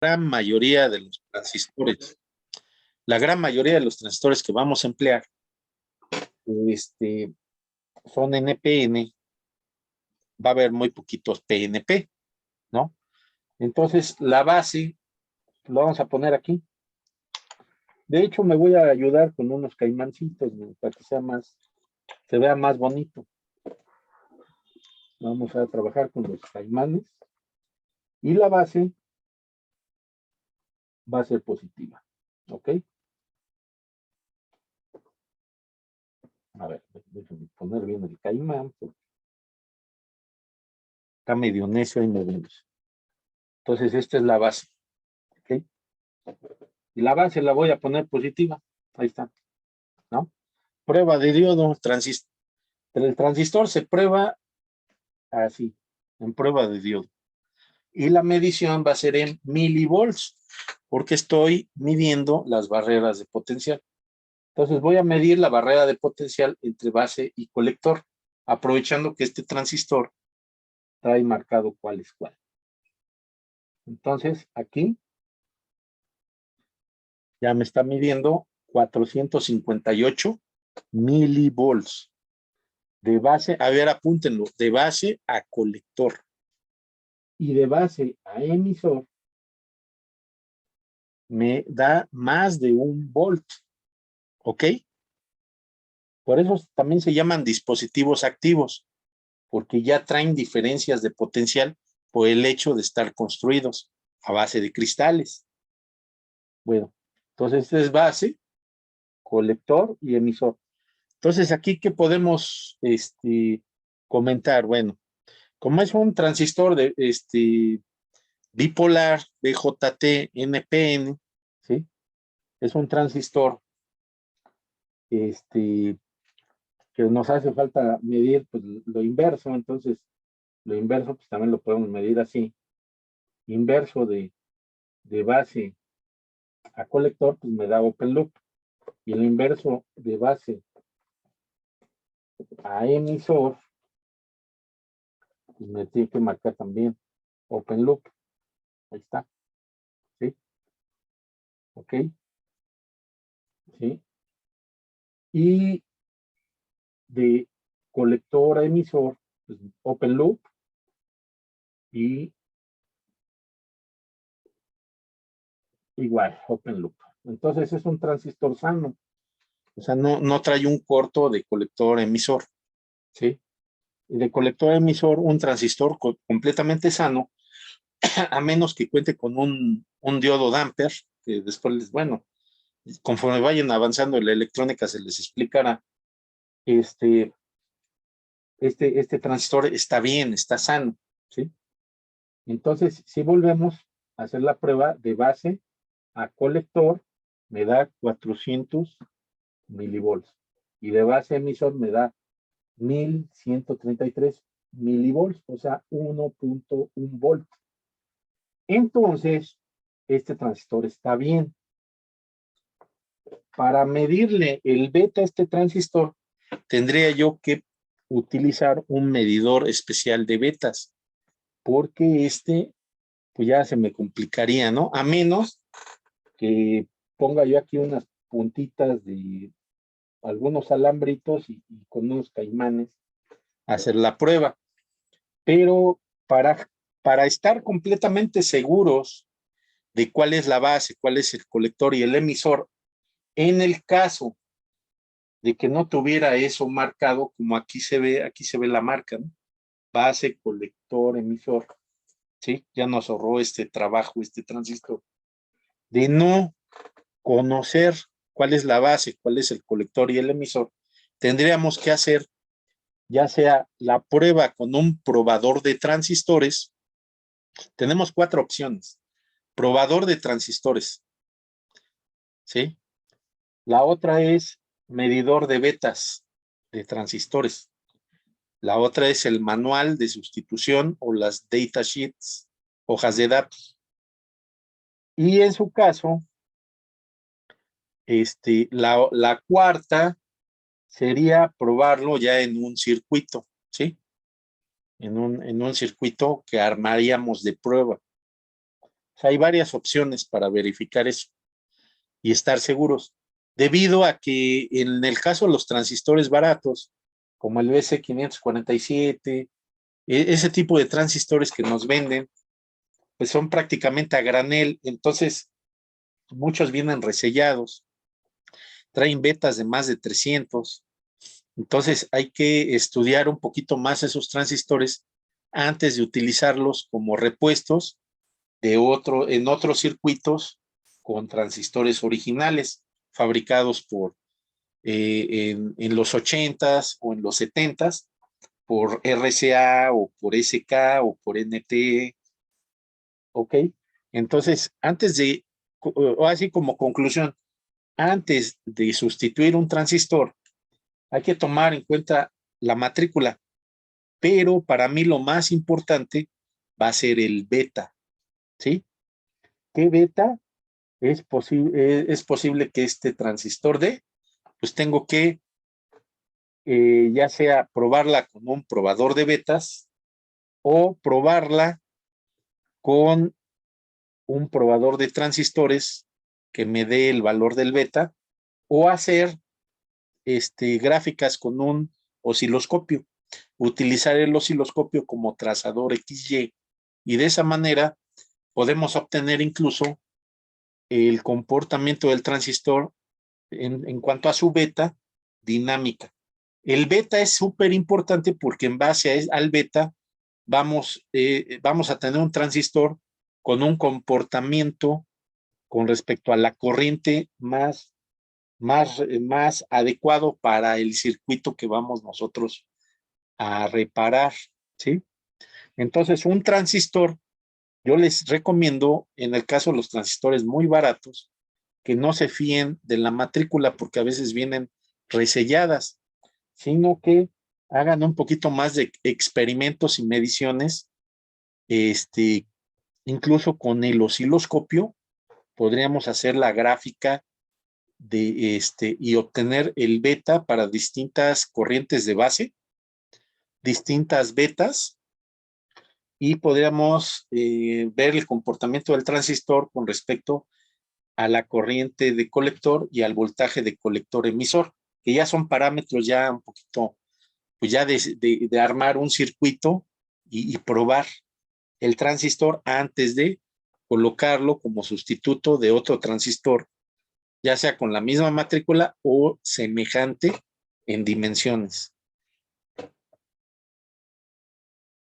Gran mayoría de los transistores, la gran mayoría de los transistores que vamos a emplear, son NPN, va a haber muy poquitos PNP, ¿no? Entonces, la base, lo vamos a poner aquí. De hecho, me voy a ayudar con unos caimancitos, ¿no? Para que se vea más bonito. Vamos a trabajar con los caimanes. Y la base va a ser positiva, ¿ok? A ver, déjenme poner bien el caimán, porque está medio necio y medio necio. Entonces, esta es la base, ¿ok? Y la base la voy a poner positiva. Ahí está, ¿no? Prueba de diodo, el transistor se prueba así, en prueba de diodo. Y la medición va a ser en milivolts, porque estoy midiendo las barreras de potencial. Entonces voy a medir la barrera de potencial entre base y colector, aprovechando que este transistor trae marcado cuál es cuál. Entonces aquí ya me está midiendo 458 milivolts. De base, a ver, apúntenlo, de base a colector. Y de base a emisor me da más de 1 volt. ¿Ok? Por eso también se llaman dispositivos activos, porque ya traen diferencias de potencial por el hecho de estar construidos a base de cristales. Bueno, entonces este es base, colector y emisor. Entonces aquí, ¿qué podemos comentar? Bueno, como es un transistor de bipolar, BJT, NPN, ¿sí? Es un transistor que nos hace falta medir pues, lo inverso, entonces lo inverso pues también lo podemos medir así. Inverso de base a colector pues me da open loop, y el inverso de base a emisor pues me tiene que marcar también open loop. Ahí está, ¿sí? ¿Ok? ¿Sí? Y de colector a emisor, pues, open loop, y igual, open loop. Entonces es un transistor sano. O sea, no trae un corto de colector emisor, ¿sí? Y de colector emisor, un transistor completamente sano, a menos que cuente con un diodo damper, que después, bueno, conforme vayan avanzando en la electrónica se les explicará. Este transistor está bien, está sano, ¿sí? Entonces, si volvemos a hacer la prueba de base a colector, me da 400 milivolts. Y de base a emisor me da 1133 milivolts, o sea, 1.1 volt. Entonces, este transistor está bien. Para medirle el beta a este transistor, tendría yo que utilizar un medidor especial de betas, porque pues ya se me complicaría, ¿no? A menos que ponga yo aquí unas puntitas de algunos alambritos y con unos caimanes hacer la prueba. Pero para estar completamente seguros de cuál es la base, cuál es el colector y el emisor, en el caso de que no tuviera eso marcado, como aquí se ve la marca, ¿no? Base, colector, emisor, ¿sí? Ya nos ahorró este trabajo, este transistor, de no conocer cuál es la base, cuál es el colector y el emisor. Tendríamos que hacer ya sea la prueba con un probador de transistores. Tenemos 4 opciones. Probador de transistores, ¿sí? La otra es medidor de betas de transistores. La otra es el manual de sustitución o las data sheets, hojas de datos. Y en su caso, la cuarta sería probarlo ya en un circuito, ¿sí? En un circuito que armaríamos de prueba. O sea, hay varias opciones para verificar eso y estar seguros. Debido a que en el caso de los transistores baratos, como el BC547, ese tipo de transistores que nos venden, pues son prácticamente a granel, entonces muchos vienen resellados, traen betas de más de 300, entonces hay que estudiar un poquito más esos transistores antes de utilizarlos como repuestos en otros circuitos con transistores originales fabricados en los 80s o en los 70s por RCA o por SK o por NT, ¿ok? Entonces, o así como conclusión, antes de sustituir un transistor, hay que tomar en cuenta la matrícula, pero para mí lo más importante va a ser el beta, ¿sí? ¿Qué beta es posible que este transistor dé? Pues tengo que ya sea probarla con un probador de betas o probarla con un probador de transistores que me dé el valor del beta o hacer gráficas con un osciloscopio, utilizar el osciloscopio como trazador XY y de esa manera podemos obtener incluso el comportamiento del transistor en cuanto a su beta dinámica. El beta es súper importante porque en base al beta vamos a tener un transistor con un comportamiento con respecto a la corriente más adecuado para el circuito que vamos nosotros a reparar, ¿sí? Entonces, un transistor, yo les recomiendo, en el caso de los transistores muy baratos, que no se fíen de la matrícula porque a veces vienen reselladas, sino que hagan un poquito más de experimentos y mediciones, incluso con el osciloscopio podríamos hacer la gráfica y obtener el beta para distintas corrientes de base, distintas betas, y podríamos ver el comportamiento del transistor con respecto a la corriente de colector y al voltaje de colector emisor, que ya son parámetros ya un poquito, pues ya de armar un circuito y probar el transistor antes de colocarlo como sustituto de otro transistor, ya sea con la misma matrícula o semejante en dimensiones.